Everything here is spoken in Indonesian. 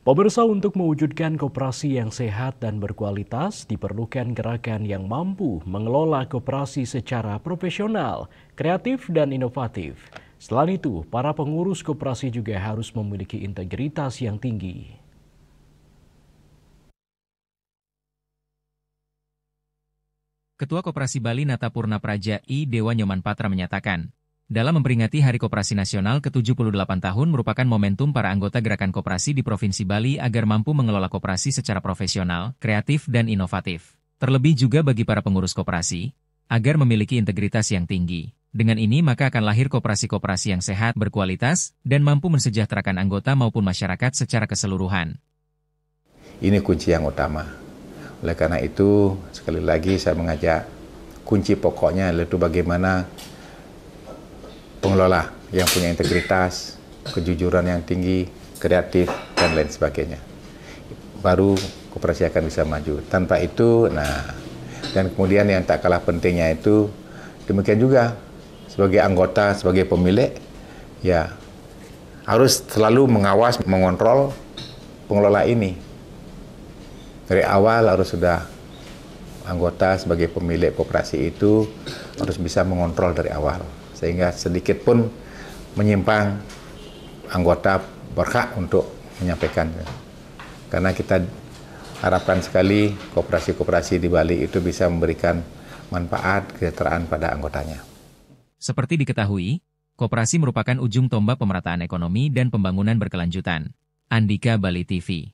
Pemirsa, untuk mewujudkan koperasi yang sehat dan berkualitas, diperlukan gerakan yang mampu mengelola koperasi secara profesional, kreatif, dan inovatif. Selain itu, para pengurus koperasi juga harus memiliki integritas yang tinggi. Ketua Koperasi Bali Nata Purna Praja I Dewa Nyoman Patra menyatakan, dalam memperingati Hari Koperasi Nasional ke-78 tahun merupakan momentum para anggota gerakan koperasi di Provinsi Bali agar mampu mengelola koperasi secara profesional, kreatif, dan inovatif. Terlebih juga bagi para pengurus koperasi, agar memiliki integritas yang tinggi. Dengan ini maka akan lahir koperasi-koperasi yang sehat, berkualitas, dan mampu mensejahterakan anggota maupun masyarakat secara keseluruhan. Ini kunci yang utama. Oleh karena itu, sekali lagi saya mengajak kunci pokoknya yaitu bagaimana pengelola yang punya integritas, kejujuran yang tinggi, kreatif, dan lain sebagainya. Baru koperasi akan bisa maju. Tanpa itu, dan kemudian yang tak kalah pentingnya itu, demikian juga sebagai anggota, sebagai pemilik, ya harus selalu mengawas, mengontrol pengelola ini. Dari awal harus sudah anggota sebagai pemilik koperasi itu harus bisa mengontrol dari awal. Sehingga sedikit pun menyimpang, anggota berhak untuk menyampaikan. Karena kita harapkan sekali koperasi-koperasi di Bali itu bisa memberikan manfaat kesejahteraan pada anggotanya. Seperti diketahui, koperasi merupakan ujung tombak pemerataan ekonomi dan pembangunan berkelanjutan. Andika Bali TV.